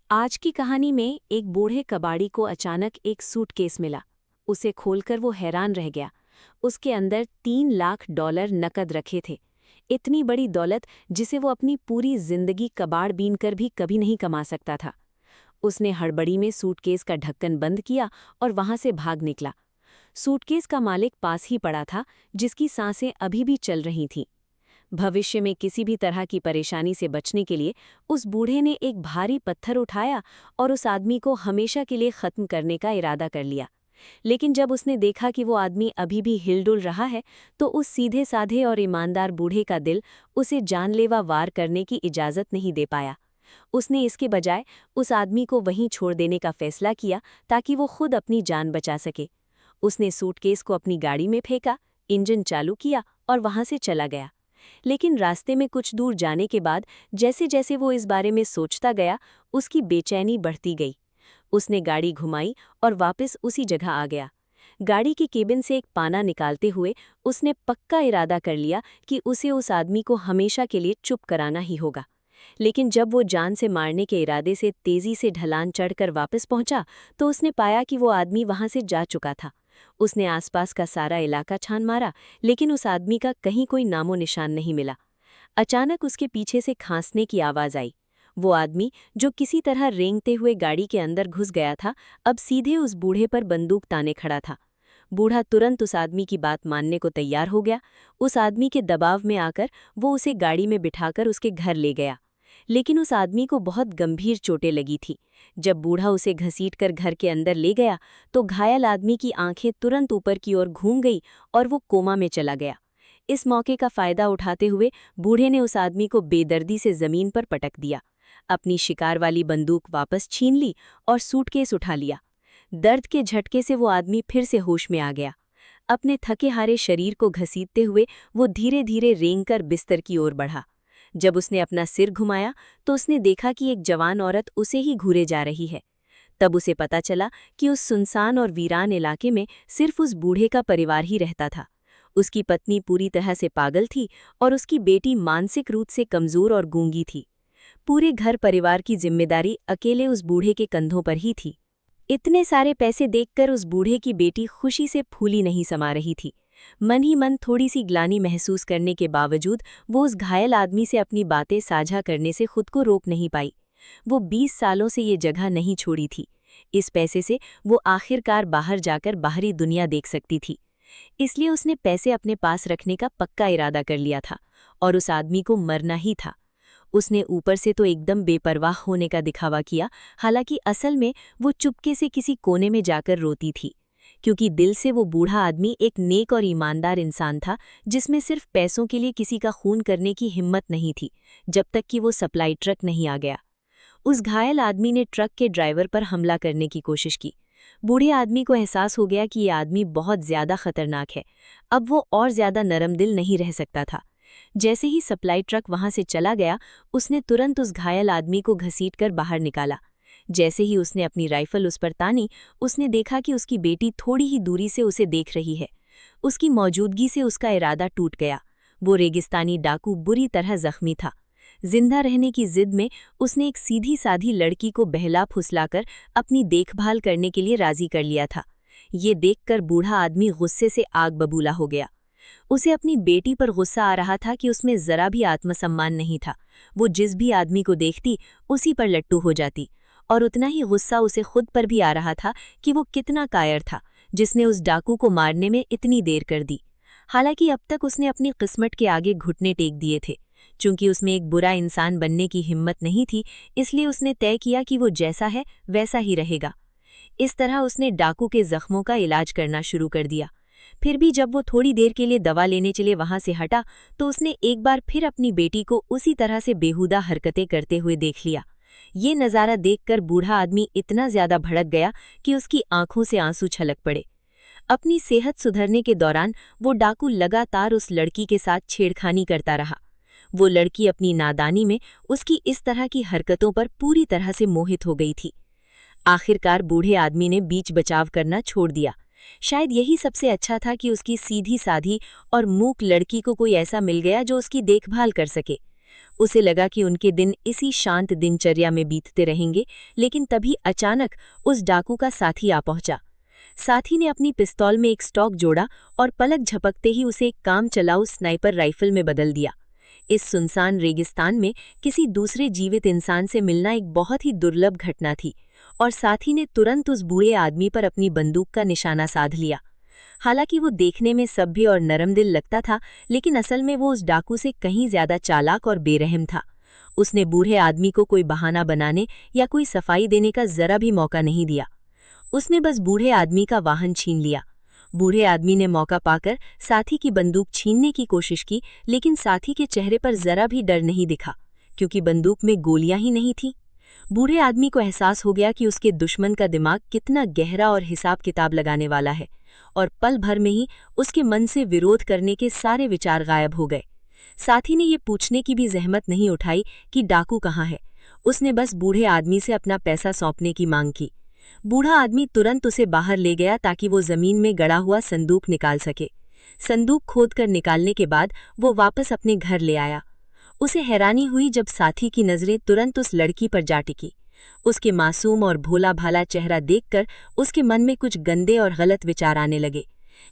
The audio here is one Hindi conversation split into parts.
आज की कहानी में एक बूढ़े कबाड़ी को अचानक एक सूटकेस मिला। उसे खोलकर वो हैरान रह गया। उसके अंदर 3 लाख डॉलर नकद रखे थे। इतनी बड़ी दौलत जिसे वो अपनी पूरी जिंदगी कबाड़ बीनकर भी कभी नहीं कमा सकता था। उसने हड़बड़ी में सूटकेस का ढक्कन बंद किया और वहां से भाग निकला। सूटकेस का मालिक पास ही पड़ा था, जिसकी सांसें अभी भी चल रही थीं। भविष्य में किसी भी तरह की परेशानी से बचने के लिए उस बूढ़े ने एक भारी पत्थर उठाया और उस आदमी को हमेशा के लिए खत्म करने का इरादा कर लिया। लेकिन जब उसने देखा कि वो आदमी अभी भी हिलडुल रहा है, तो उस सीधे साधे और ईमानदार बूढ़े का दिल उसे जानलेवा वार करने की इजाज़त नहीं दे पाया। उसने इसके बजाय उस आदमी को वहीं छोड़ देने का फैसला किया, ताकि वो खुद अपनी जान बचा सके। उसने सूटकेस को अपनी गाड़ी में फेंका, इंजन चालू किया और वहां से चला गया। लेकिन रास्ते में कुछ दूर जाने के बाद जैसे जैसे वो इस बारे में सोचता गया, उसकी बेचैनी बढ़ती गई। उसने गाड़ी घुमाई और वापस उसी जगह आ गया। गाड़ी की केबिन से एक पाना निकालते हुए उसने पक्का इरादा कर लिया कि उसे उस आदमी को हमेशा के लिए चुप कराना ही होगा। लेकिन जब वो जान से मारने के इरादे से तेजी से ढलान चढ़कर वापस पहुंचा, तो उसने पाया कि वो आदमी वहां से जा चुका था। उसने आसपास का सारा इलाका छान मारा, लेकिन उस आदमी का कहीं कोई नामो निशान नहीं मिला। अचानक उसके पीछे से खांसने की आवाज आई। वो आदमी, जो किसी तरह रेंगते हुए गाड़ी के अंदर घुस गया था, अब सीधे उस बूढ़े पर बंदूक ताने खड़ा था। बूढ़ा तुरंत उस आदमी की बात मानने को तैयार हो गया। उस आदमी के दबाव में आकर वो उसे गाड़ी में बिठाकर उसके घर ले गया। लेकिन उस आदमी को बहुत गंभीर चोटें लगी थी। जब बूढ़ा उसे घसीटकर घर के अंदर ले गया, तो घायल आदमी की आंखें तुरंत ऊपर की ओर घूम गई और वो कोमा में चला गया। इस मौके का फायदा उठाते हुए बूढ़े ने उस आदमी को बेदर्दी से जमीन पर पटक दिया, अपनी शिकार वाली बंदूक वापस छीन ली और सूटकेस उठा लिया। दर्द के झटके से वो आदमी फिर से होश में आ गया। अपने थके हारे शरीर को घसीटते हुए वो धीरे धीरे रेंगकर बिस्तर की ओर बढ़ा। जब उसने अपना सिर घुमाया, तो उसने देखा कि एक जवान औरत उसे ही घूरे जा रही है। तब उसे पता चला कि उस सुनसान और वीरान इलाके में सिर्फ उस बूढ़े का परिवार ही रहता था। उसकी पत्नी पूरी तरह से पागल थी और उसकी बेटी मानसिक रूप से कमजोर और गूंगी थी। पूरे घर परिवार की जिम्मेदारी अकेले उस बूढ़े के कंधों पर ही थी। इतने सारे पैसे देखकर उस बूढ़े की बेटी खुशी से फूली नहीं समा रही थी। मन ही मन थोड़ी सी ग्लानि महसूस करने के बावजूद वो उस घायल आदमी से अपनी बातें साझा करने से खुद को रोक नहीं पाई। वो 20 सालों से ये जगह नहीं छोड़ी थी। इस पैसे से वो आखिरकार बाहर जाकर बाहरी दुनिया देख सकती थी। इसलिए उसने पैसे अपने पास रखने का पक्का इरादा कर लिया था और उस आदमी को मरना ही था। उसने ऊपर से तो एकदम बेपरवाह होने का दिखावा किया, हालांकि असल में वो चुपके से किसी कोने में जाकर रोती थी, क्योंकि दिल से वो बूढ़ा आदमी एक नेक और ईमानदार इंसान था, जिसमें सिर्फ पैसों के लिए किसी का खून करने की हिम्मत नहीं थी, जब तक कि वो सप्लाई ट्रक नहीं आ गया। उस घायल आदमी ने ट्रक के ड्राइवर पर हमला करने की कोशिश की। बूढ़े आदमी को एहसास हो गया कि ये आदमी बहुत ज्यादा खतरनाक है। अब वो और ज्यादा नरम दिल नहीं रह सकता था। जैसे ही सप्लाई ट्रक वहां से चला गया, उसने तुरंत उस घायल आदमी को घसीटकर बाहर निकाला। जैसे ही उसने अपनी राइफल उस पर तानी, उसने देखा कि उसकी बेटी थोड़ी ही दूरी से उसे देख रही है। उसकी मौजूदगी से उसका इरादा टूट गया। वो रेगिस्तानी डाकू बुरी तरह जख्मी था। जिंदा रहने की जिद में उसने एक सीधी साधी लड़की को बहला फुसलाकर अपनी देखभाल करने के लिए राजी कर लिया था। ये देखकर बूढ़ा आदमी गुस्से से आग बबूला हो गया। उसे अपनी बेटी पर गुस्सा आ रहा था कि उसमें जरा भी आत्मसम्मान नहीं था। वो जिस भी आदमी को देखती उसी पर लट्टू हो जाती, और उतना ही गुस्सा उसे खुद पर भी आ रहा था कि वो कितना कायर था, जिसने उस डाकू को मारने में इतनी देर कर दी। हालांकि अब तक उसने अपनी किस्मत के आगे घुटने टेक दिए थे। चूंकि उसमें एक बुरा इंसान बनने की हिम्मत नहीं थी, इसलिए उसने तय किया कि वो जैसा है वैसा ही रहेगा। इस तरह उसने डाकू के जख्मों का इलाज करना शुरू कर दिया। फिर भी जब वो थोड़ी देर के लिए दवा लेने चले वहां से हटा, तो उसने एक बार फिर अपनी बेटी को उसी तरह से बेहुदा हरकतें करते हुए देख लिया। ये नज़ारा देखकर बूढ़ा आदमी इतना ज्यादा भड़क गया कि उसकी आंखों से आंसू छलक पड़े। अपनी सेहत सुधरने के दौरान वो डाकू लगातार उस लड़की के साथ छेड़खानी करता रहा। वो लड़की अपनी नादानी में उसकी इस तरह की हरकतों पर पूरी तरह से मोहित हो गई थी। आखिरकार बूढ़े आदमी ने बीच बचाव करना छोड़ दिया। शायद यही सबसे अच्छा था कि उसकी सीधी साधी और मूक लड़की को कोई ऐसा मिल गया जो उसकी देखभाल कर सके। उसे लगा कि उनके दिन इसी शांत दिनचर्या में बीतते रहेंगे, लेकिन तभी अचानक उस डाकू का साथी आ पहुंचा। साथी ने अपनी पिस्तौल में एक स्टॉक जोड़ा और पलक झपकते ही उसे एक काम चलाऊ स्नाइपर राइफल में बदल दिया। इस सुनसान रेगिस्तान में किसी दूसरे जीवित इंसान से मिलना एक बहुत ही दुर्लभ घटना थी, और साथी ने तुरंत उस बूढ़े आदमी पर अपनी बंदूक का निशाना साध लिया। हालांकि वो देखने में सभ्य और नरमदिल लगता था, लेकिन असल में वो उस डाकू से कहीं ज्यादा चालाक और बेरहम था। उसने बूढ़े आदमी को कोई बहाना बनाने या कोई सफाई देने का जरा भी मौका नहीं दिया। उसने बस बूढ़े आदमी का वाहन छीन लिया। बूढ़े आदमी ने मौका पाकर साथी की बंदूक छीनने की कोशिश की, लेकिन साथी के चेहरे पर जरा भी डर नहीं दिखा, क्योंकि बंदूक में गोलियां ही नहीं थीं। बूढ़े आदमी को एहसास हो गया कि उसके दुश्मन का दिमाग कितना गहरा और हिसाब किताब लगाने वाला है, और पल भर में ही उसके मन से विरोध करने के सारे विचार गायब हो गए। साथी ने ये पूछने की भी जहमत नहीं उठाई कि डाकू कहाँ है। उसने बस बूढ़े आदमी से अपना पैसा सौंपने की मांग की। बूढ़ा आदमी तुरंत उसे बाहर ले गया ताकि वो जमीन में गड़ा हुआ संदूक निकाल सके। संदूक खोदकर निकालने के बाद वो वापस अपने घर ले आया। उसे हैरानी हुई जब साथी की नजरें तुरंत उस लड़की पर जा टिकी। उसके मासूम और भोला भाला चेहरा देखकर उसके मन में कुछ गंदे और गलत विचार आने लगे।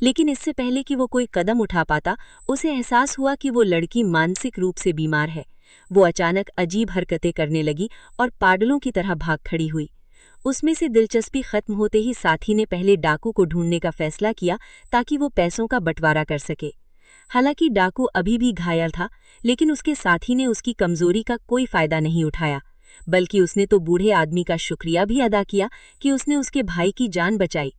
लेकिन इससे पहले कि वो कोई कदम उठा पाता, उसे एहसास हुआ कि वो लड़की मानसिक रूप से बीमार है। वो अचानक अजीब हरकतें करने लगी और पागलों की तरह भाग खड़ी हुई। उसमें से दिलचस्पी खत्म होते ही साथी ने पहले डाकू को ढूंढने का फैसला किया ताकि वो पैसों का बंटवारा कर सके। हालांकि डाकू अभी भी घायल था, लेकिन उसके साथी ने उसकी कमजोरी का कोई फायदा नहीं उठाया, बल्कि उसने तो बूढ़े आदमी का शुक्रिया भी अदा किया कि उसने उसके भाई की जान बचाई।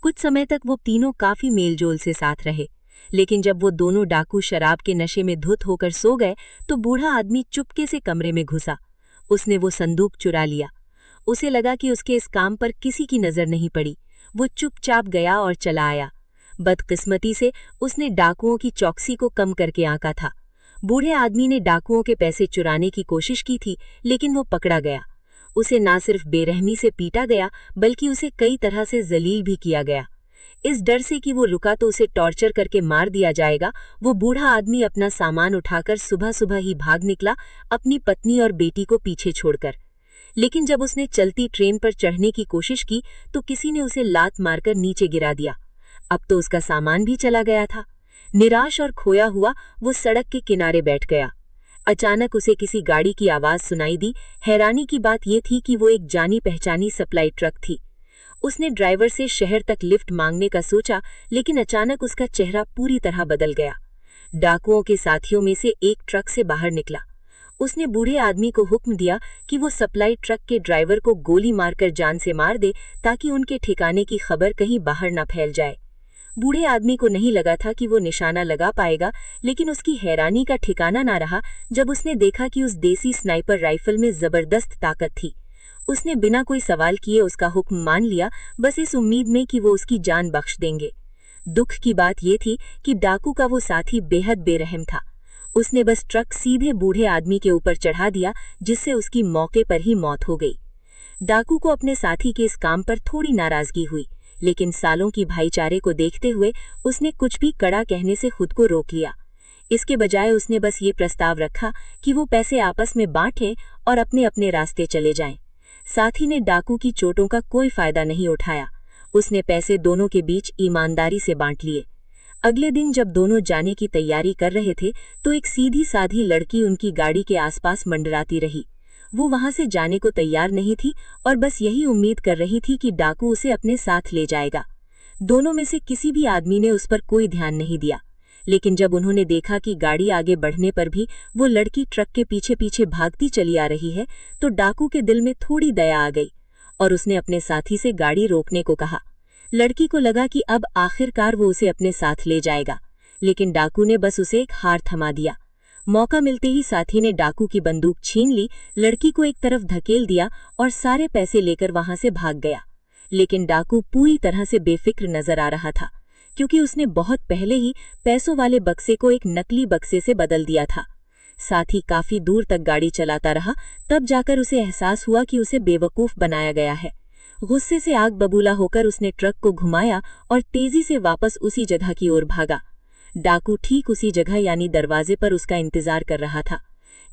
कुछ समय तक वो तीनों काफी मेलजोल से साथ रहे, लेकिन जब वो दोनों डाकू शराब के नशे में धुत होकर सो गए तो बूढ़ा आदमी चुपके से कमरे में घुसा। उसने वो संदूक चुरा लिया। उसे लगा कि उसके इस काम पर किसी की नजर नहीं पड़ी। वो चुपचाप गया और चला आया। बदकिस्मती से उसने डाकुओं की चौकसी को कम करके आंका था। बूढ़े आदमी ने डाकुओं के पैसे चुराने की कोशिश की थी, लेकिन वो पकड़ा गया। उसे ना सिर्फ बेरहमी से पीटा गया, बल्कि उसे कई तरह से जलील भी किया गया। इस डर से कि वो रुका तो उसे टॉर्चर करके मार दिया जाएगा, वो बूढ़ा आदमी अपना सामान उठाकर सुबह सुबह ही भाग निकला, अपनी पत्नी और बेटी को पीछे छोड़कर। लेकिन जब उसने चलती ट्रेन पर चढ़ने की कोशिश की तो किसी ने उसे लात मारकर नीचे गिरा दिया। अब तो उसका सामान भी चला गया था। निराश और खोया हुआ वो सड़क के किनारे बैठ गया। अचानक उसे किसी गाड़ी की आवाज सुनाई दी। हैरानी की बात यह थी कि वो एक जानी पहचानी सप्लाई ट्रक थी। उसने ड्राइवर से शहर तक लिफ्ट मांगने का सोचा, लेकिन अचानक उसका चेहरा पूरी तरह बदल गया। डाकुओं के साथियों में से एक ट्रक से बाहर निकला। उसने बूढ़े आदमी को हुक्म दिया कि वो सप्लाई ट्रक के ड्राइवर को गोली मारकर जान से मार दे, ताकि उनके ठिकाने की खबर कहीं बाहर न फैल जाए। बूढ़े आदमी को नहीं लगा था कि वो निशाना लगा पाएगा, लेकिन उसकी हैरानी का ठिकाना ना रहा जब उसने देखा कि उस देसी स्नाइपर राइफल में जबरदस्त ताकत थी। उसने बिना कोई सवाल किए उसका हुक्म मान लिया, बस इस उम्मीद में कि वो उसकी जान बख्श देंगे। दुख की बात यह थी कि डाकू का वो साथी बेहद बेरहम था। उसने बस ट्रक सीधे बूढ़े आदमी के ऊपर चढ़ा दिया, जिससे उसकी मौके पर ही मौत हो गई। डाकू को अपने साथी के इस काम पर थोड़ी नाराजगी हुई, लेकिन सालों की भाईचारे को देखते हुए उसने कुछ भी कड़ा कहने से खुद को रोक लिया। इसके बजाय उसने बस ये प्रस्ताव रखा कि वो पैसे आपस में बांटें और अपने अपने रास्ते चले जाएं। साथी ने डाकू की चोटों का कोई फायदा नहीं उठाया। उसने पैसे दोनों के बीच ईमानदारी से बांट लिए। अगले दिन जब दोनों जाने की तैयारी कर रहे थे तो एक सीधी साधी लड़की उनकी गाड़ी के आसपास मंडराती रही। वो वहां से जाने को तैयार नहीं थी और बस यही उम्मीद कर रही थी कि डाकू उसे अपने साथ ले जाएगा। दोनों में से किसी भी आदमी ने उस पर कोई ध्यान नहीं दिया, लेकिन जब उन्होंने देखा कि गाड़ी आगे बढ़ने पर भी वो लड़की ट्रक के पीछे पीछे भागती चली आ रही है, तो डाकू के दिल में थोड़ी दया आ गई और उसने अपने साथी से गाड़ी रोकने को कहा। लड़की को लगा कि अब आखिरकार वो उसे अपने साथ ले जाएगा, लेकिन डाकू ने बस उसे एक हार थमा दिया। मौका मिलते ही साथी ने डाकू की बंदूक छीन ली, लड़की को एक तरफ धकेल दिया और सारे पैसे लेकर वहां से भाग गया। लेकिन डाकू पूरी तरह से बेफिक्र नजर आ रहा था, क्योंकि उसने बहुत पहले ही पैसों वाले बक्से को एक नकली बक्से से बदल दिया था। साथी काफी दूर तक गाड़ी चलाता रहा, तब जाकर उसे एहसास हुआ कि उसे बेवकूफ बनाया गया है। गुस्से से आग बबूला होकर उसने ट्रक को घुमाया और तेजी से वापस उसी जगह की ओर भागा। डाकू ठीक उसी जगह यानी दरवाजे पर उसका इंतजार कर रहा था,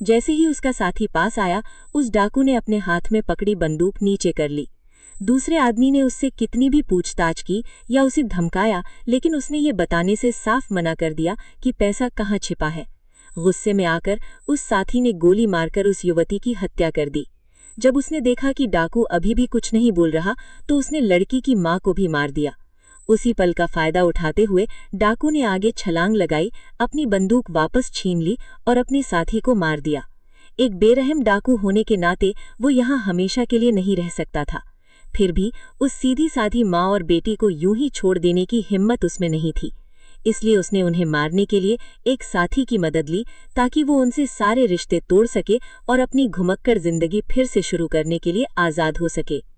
जैसे ही उसका साथी पास आया, उस डाकू ने अपने हाथ में पकड़ी बंदूक नीचे कर ली। दूसरे आदमी ने उससे कितनी भी पूछताछ की या उसे धमकाया, लेकिन उसने ये बताने से साफ मना कर दिया कि पैसा कहाँ छिपा है। गुस्से में आकर उस साथी ने गोली मारकर उस युवती की हत्या कर दी। जब उसने देखा कि डाकू अभी भी कुछ नहीं बोल रहा, तो उसने लड़की की मां को भी मार दिया। उसी पल का फायदा उठाते हुए डाकू ने आगे छलांग लगाई, अपनी बंदूक वापस छीन ली और अपने साथी को मार दिया। एक बेरहम डाकू होने के नाते वो यहाँ हमेशा के लिए नहीं रह सकता था। फिर भी उस सीधी साधी माँ और बेटी को यूं ही छोड़ देने की हिम्मत उसमें नहीं थी। इसलिए उसने उन्हें मारने के लिए एक साथी की मदद ली, ताकि वो उनसे सारे रिश्ते तोड़ सके और अपनी घुमक्कड़ जिंदगी फिर से शुरू करने के लिए आजाद हो सके।